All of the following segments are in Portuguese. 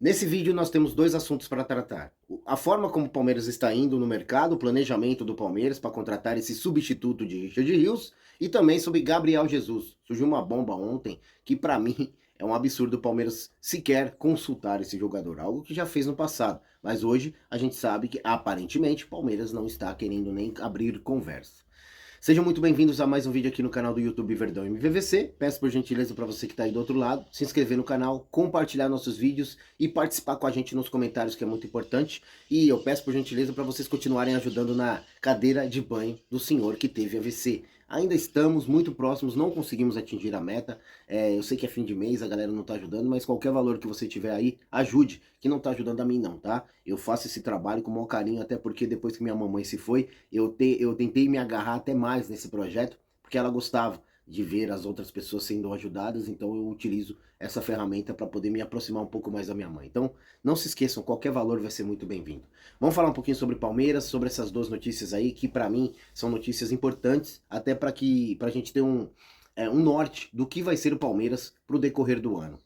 Nesse vídeo nós temos dois assuntos para tratar. A forma como o Palmeiras está indo no mercado, o planejamento do Palmeiras para contratar esse substituto de Richard Rios e também sobre Gabriel Jesus. Surgiu uma bomba ontem que para mim é um absurdo o Palmeiras sequer consultar esse jogador, algo que já fez no passado. Mas hoje a gente sabe que aparentemente o Palmeiras não está querendo nem abrir conversa. Sejam muito bem-vindos a mais um vídeo aqui no canal do YouTube Verdão MVVC. Peço por gentileza para você que está aí do outro lado, se inscrever no canal, compartilhar nossos vídeos e participar com a gente nos comentários, que é muito importante. E eu peço por gentileza para vocês continuarem ajudando na cadeira de banho do senhor que teve AVC. Ainda estamos muito próximos, não conseguimos atingir a meta. Eu sei que é fim de mês, a galera não está ajudando, mas qualquer valor que você tiver aí, ajude, que não está ajudando a mim não, tá? Eu faço esse trabalho com o maior carinho, até porque depois que minha mamãe se foi, eu tentei me agarrar até mais nesse projeto, porque ela gostava de ver as outras pessoas sendo ajudadas, então eu utilizo essa ferramenta para poder me aproximar um pouco mais da minha mãe. Então, não se esqueçam, qualquer valor vai ser muito bem-vindo. Vamos falar um pouquinho sobre Palmeiras, sobre essas duas notícias aí, que para mim são notícias importantes, até para a gente ter um norte do que vai ser o Palmeiras para o decorrer do ano.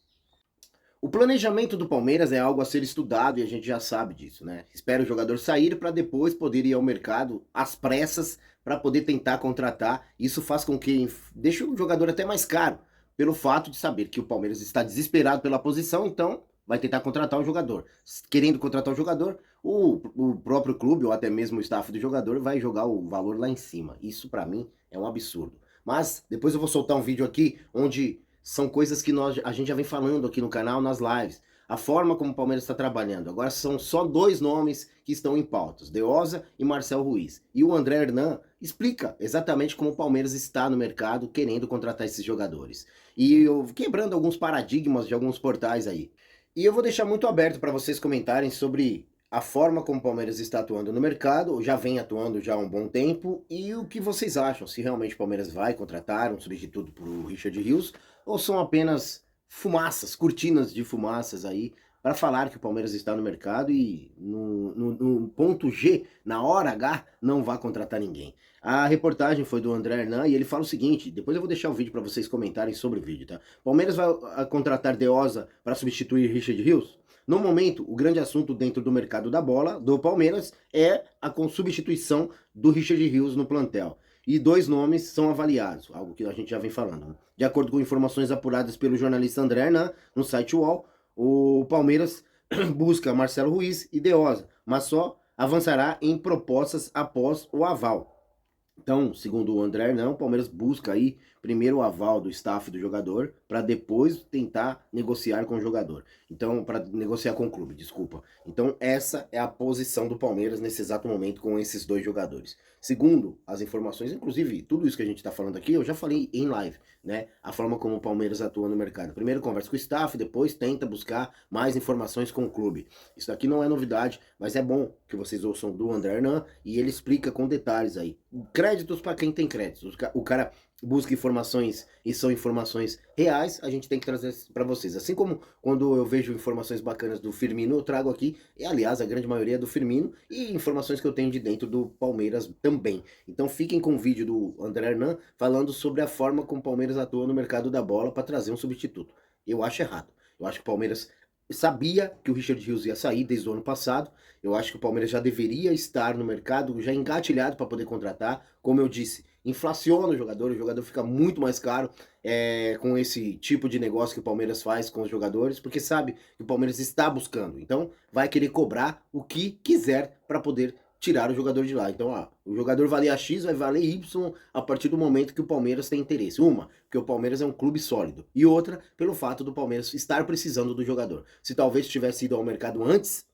O planejamento do Palmeiras é algo a ser estudado e a gente já sabe disso, né? Espera o jogador sair para depois poder ir ao mercado às pressas para poder tentar contratar. Isso faz com que deixe o jogador até mais caro, pelo fato de saber que o Palmeiras está desesperado pela posição, então vai tentar contratar o jogador. Querendo contratar o jogador, o próprio clube ou até mesmo o staff do jogador vai jogar o valor lá em cima. Isso para mim é um absurdo. Mas depois eu vou soltar um vídeo aqui onde são coisas que a gente já vem falando aqui no canal, nas lives. A forma como o Palmeiras está trabalhando. Agora são só dois nomes que estão em pautas, Deosa e Marcel Ruiz. E o André Hernan explica exatamente como o Palmeiras está no mercado querendo contratar esses jogadores. E eu quebrando alguns paradigmas de alguns portais aí. E eu vou deixar muito aberto para vocês comentarem sobre a forma como o Palmeiras está atuando no mercado, ou já vem atuando já há um bom tempo, e o que vocês acham, se realmente o Palmeiras vai contratar um substituto para o Richard Rios, ou são apenas fumaças, cortinas de fumaças aí, para falar que o Palmeiras está no mercado e no ponto G, na hora H, não vai contratar ninguém. A reportagem foi do André Hernan e ele fala o seguinte, depois eu vou deixar o vídeo para vocês comentarem sobre o vídeo, tá? Palmeiras vai contratar Deosa para substituir Richard Rios? No momento, o grande assunto dentro do mercado da bola do Palmeiras é a substituição do Richard Rios no plantel. E dois nomes são avaliados, algo que a gente já vem falando, né? De acordo com informações apuradas pelo jornalista André Hernan, no site UOL, o Palmeiras busca Marcelo Ruiz e Deosa, mas só avançará em propostas após o aval. Então, segundo o André, não, o Palmeiras busca aí primeiro o aval do staff do jogador para depois tentar negociar com o jogador. Então, para negociar com o clube, desculpa. Então, essa é a posição do Palmeiras nesse exato momento com esses dois jogadores. Segundo as informações, inclusive tudo isso que a gente está falando aqui, eu já falei em live, né? A forma como o Palmeiras atua no mercado. Primeiro conversa com o staff, depois tenta buscar mais informações com o clube. Isso daqui não é novidade, mas é bom que vocês ouçam do André Hernan e ele explica com detalhes aí. Créditos para quem tem créditos. O cara busca informações e são informações reais, a gente tem que trazer para vocês. Assim como quando eu vejo informações bacanas do Firmino, eu trago aqui, e aliás, a grande maioria é do Firmino, e informações que eu tenho de dentro do Palmeiras também. Então fiquem com o vídeo do André Hernan falando sobre a forma como o Palmeiras atua no mercado da bola para trazer um substituto. Eu acho errado. Eu acho que o Palmeiras sabia que o Richard Rios ia sair desde o ano passado. Eu acho que o Palmeiras já deveria estar no mercado, já engatilhado para poder contratar. Como eu disse, inflaciona o jogador fica muito mais caro com esse tipo de negócio que o Palmeiras faz com os jogadores, porque sabe que o Palmeiras está buscando. Então vai querer cobrar o que quiser para poder tirar o jogador de lá. Então, o jogador valia X, vai valer Y a partir do momento que o Palmeiras tem interesse. Uma, porque o Palmeiras é um clube sólido. E outra, pelo fato do Palmeiras estar precisando do jogador. Se talvez tivesse ido ao mercado antes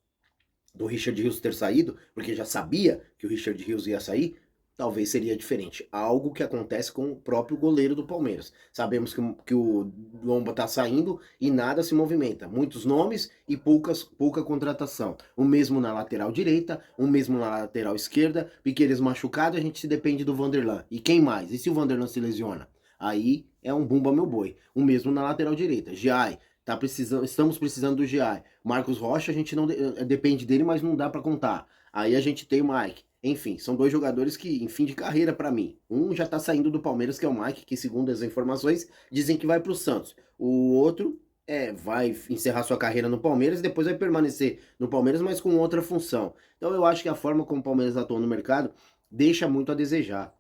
do Richard Rios ter saído, porque já sabia que o Richard Rios ia sair, talvez seria diferente. Algo que acontece com o próprio goleiro do Palmeiras. Sabemos que o Lomba está saindo e nada se movimenta. Muitos nomes e pouca contratação. O mesmo na lateral direita, o mesmo na lateral esquerda. Piqueires machucado, a gente depende do Vanderlan. E quem mais? E se o Vanderlan se lesiona? Aí é um bumba meu boi. O mesmo na lateral direita. Giai. Estamos precisando do Giai. Marcos Rocha, a gente não depende dele, mas não dá para contar. Aí a gente tem o Mike. Enfim, são dois jogadores que, em fim de carreira para mim. Um já tá saindo do Palmeiras, que é o Mike, que segundo as informações, dizem que vai pro Santos. O outro vai encerrar sua carreira no Palmeiras e depois vai permanecer no Palmeiras, mas com outra função. Então eu acho que a forma como o Palmeiras atua no mercado deixa muito a desejar.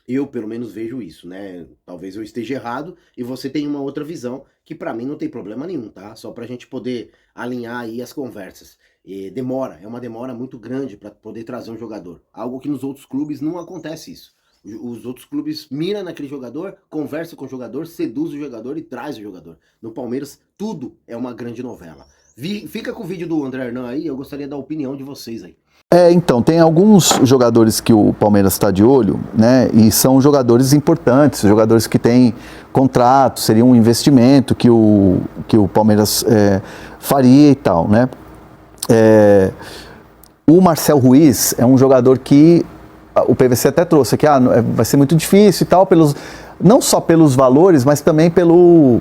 Eu, pelo menos, vejo isso, né? Talvez eu esteja errado e você tenha uma outra visão, que pra mim não tem problema nenhum, tá? Só pra gente poder alinhar aí as conversas. E é uma demora muito grande pra poder trazer um jogador. Algo que nos outros clubes não acontece isso. Os outros clubes miram naquele jogador, conversam com o jogador, seduz o jogador e traz o jogador. No Palmeiras, tudo é uma grande novela. Fica com o vídeo do André Hernan aí, eu gostaria da opinião de vocês aí. Então, tem alguns jogadores que o Palmeiras está de olho, né? E são jogadores importantes, jogadores que têm contrato, seria um investimento que o Palmeiras faria e tal, né? O Marcel Ruiz é um jogador que o PVC até trouxe aqui, vai ser muito difícil e tal, não só pelos valores, mas também pelo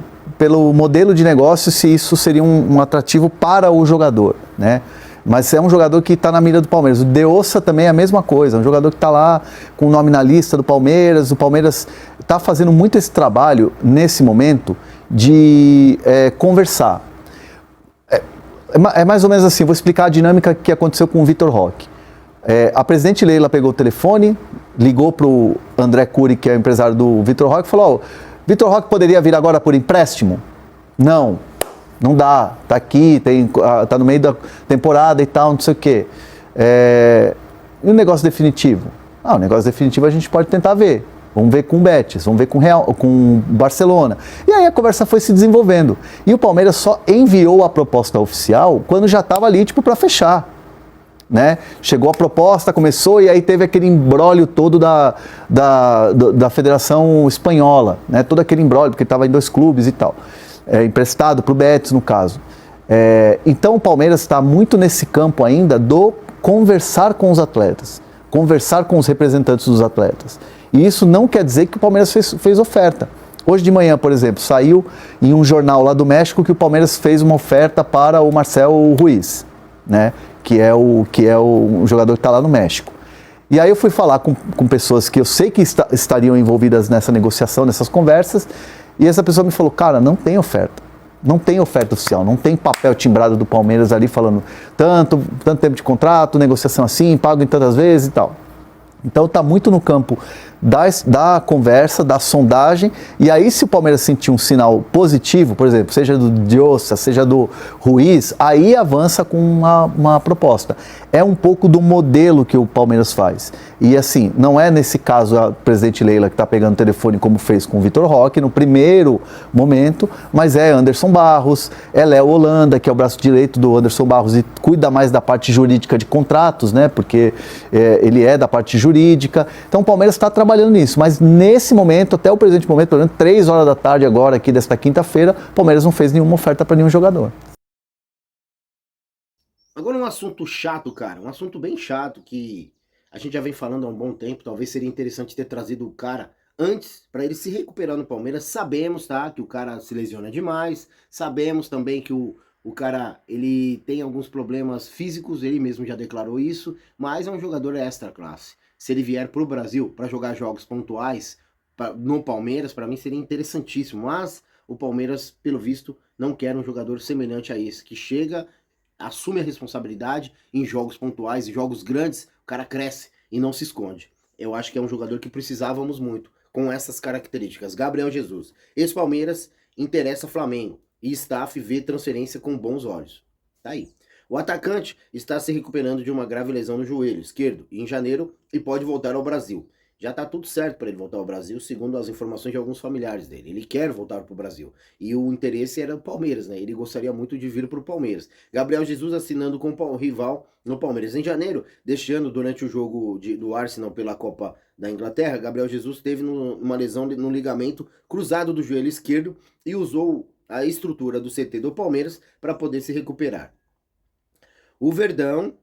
modelo de negócio, se isso seria um atrativo para o jogador, né? Mas é um jogador que está na mira do Palmeiras. O Deossa também é a mesma coisa, é um jogador que está lá com o nome na lista do Palmeiras. O Palmeiras está fazendo muito esse trabalho, nesse momento, de conversar. É mais ou menos assim, vou explicar a dinâmica que aconteceu com o Vitor Roque. A presidente Leila pegou o telefone, ligou para o André Cury, que é o empresário do Vitor Roque, e falou: Vitor Roque poderia vir agora por empréstimo? Não dá, tá aqui, tá no meio da temporada e tal, não sei o quê. E o negócio definitivo? O negócio definitivo a gente pode tentar ver. Vamos ver com o Betis, vamos ver com o Barcelona. E aí a conversa foi se desenvolvendo. E o Palmeiras só enviou a proposta oficial quando já estava ali, para fechar. Né? Chegou a proposta, começou e aí teve aquele imbróglio todo da Federação Espanhola, né? Todo aquele imbróglio, porque estava em 2 clubes e tal. Emprestado para o Betis, no caso. Então o Palmeiras está muito nesse campo ainda do conversar com os atletas, conversar com os representantes dos atletas. E isso não quer dizer que o Palmeiras fez oferta. Hoje de manhã, por exemplo, saiu em um jornal lá do México que o Palmeiras fez uma oferta para o Marcel Ruiz, né? que é o jogador que está lá no México. E aí eu fui falar com pessoas que eu sei que estariam envolvidas nessa negociação, nessas conversas, e essa pessoa me falou: cara, não tem oferta. Não tem oferta oficial, não tem papel timbrado do Palmeiras ali falando tanto tempo de contrato, negociação assim, pago em tantas vezes e tal. Então está muito no campo da conversa, da sondagem, e aí se o Palmeiras sentir um sinal positivo, por exemplo, seja do Diossa, seja do Ruiz, aí avança com uma proposta. É um pouco do modelo que o Palmeiras faz. E assim, não é nesse caso a presidente Leila que está pegando o telefone como fez com o Vitor Roque no primeiro momento, mas é Anderson Barros, é Léo Holanda, que é o braço direito do Anderson Barros e cuida mais da parte jurídica de contratos, né? Porque ele é da parte jurídica. Então o Palmeiras está trabalhando nisso, mas nesse momento, até o presente momento, pelo menos 3 horas da tarde agora aqui desta quinta-feira, o Palmeiras não fez nenhuma oferta para nenhum jogador. Agora um assunto chato, cara, um assunto bem chato que a gente já vem falando há um bom tempo. Talvez seria interessante ter trazido o cara antes para ele se recuperar no Palmeiras. Sabemos, tá, que o cara se lesiona demais, sabemos também que o cara, ele tem alguns problemas físicos, ele mesmo já declarou isso, mas é um jogador extra classe. Se ele vier pro Brasil para jogar jogos pontuais no Palmeiras, para mim seria interessantíssimo, mas o Palmeiras, pelo visto, não quer um jogador semelhante a esse, que chega, assume a responsabilidade em jogos pontuais, em jogos grandes, o cara cresce e não se esconde. Eu acho que é um jogador que precisávamos muito, com essas características. Gabriel Jesus. Esse Palmeiras interessa Flamengo e staff vê transferência com bons olhos. Tá aí. O atacante está se recuperando de uma grave lesão no joelho esquerdo em janeiro e pode voltar ao Brasil. Já tá tudo certo para ele voltar ao Brasil, segundo as informações de alguns familiares dele. Ele quer voltar para o Brasil. E o interesse era o Palmeiras, né? Ele gostaria muito de vir para o Palmeiras. Gabriel Jesus assinando com o rival no Palmeiras. Em janeiro deste ano, durante o jogo do Arsenal pela Copa da Inglaterra, Gabriel Jesus teve uma lesão no ligamento cruzado do joelho esquerdo e usou a estrutura do CT do Palmeiras para poder se recuperar. O Verdão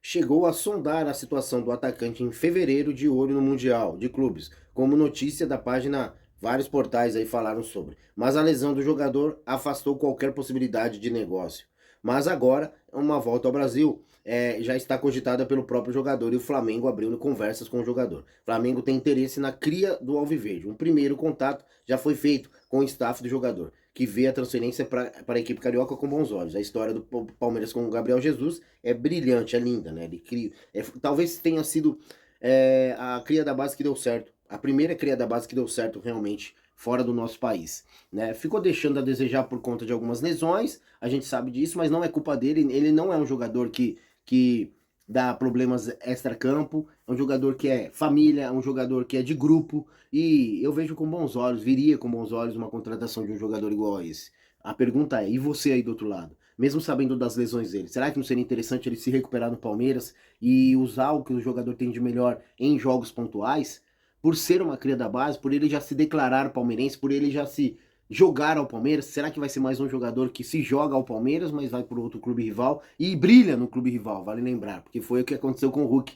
chegou a sondar a situação do atacante em fevereiro, de olho no Mundial de Clubes, como notícia da página, vários portais aí falaram sobre. Mas a lesão do jogador afastou qualquer possibilidade de negócio. Mas agora, uma volta ao Brasil já está cogitada pelo próprio jogador e o Flamengo abriu conversas com o jogador. O Flamengo tem interesse na cria do Alviverde. Um primeiro contato já foi feito com o staff do jogador, que vê a transferência para a equipe carioca com bons olhos. A história do Palmeiras com o Gabriel Jesus é brilhante, é linda, né? Ele cria, talvez tenha sido a cria da base que deu certo, a primeira cria da base que deu certo realmente fora do nosso país, né? Ficou deixando a desejar por conta de algumas lesões, a gente sabe disso, mas não é culpa dele, ele não é um jogador que dá problemas extra-campo, é um jogador que é família, é um jogador que é de grupo, e eu vejo com bons olhos, viria com bons olhos uma contratação de um jogador igual a esse. A pergunta é, e você aí do outro lado? Mesmo sabendo das lesões dele, será que não seria interessante ele se recuperar no Palmeiras e usar o que o jogador tem de melhor em jogos pontuais? Por ser uma cria da base, por ele já se declarar palmeirense, por ele já se jogar ao Palmeiras, será que vai ser mais um jogador que se joga ao Palmeiras, mas vai para outro clube rival e brilha no clube rival, vale lembrar, porque foi o que aconteceu com o Hulk.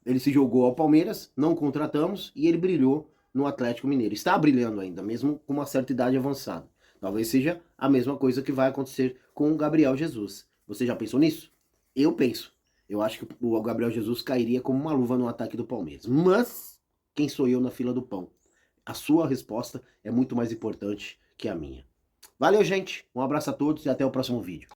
Ele se jogou ao Palmeiras, não contratamos e ele brilhou no Atlético Mineiro. Está brilhando ainda, mesmo com uma certa idade avançada. Talvez seja a mesma coisa que vai acontecer com o Gabriel Jesus. Você já pensou nisso? Eu penso. Eu acho que o Gabriel Jesus cairia como uma luva no ataque do Palmeiras. Mas quem sou eu na fila do pão? A sua resposta é muito mais importante que a minha. Valeu, gente. Um abraço a todos e até o próximo vídeo.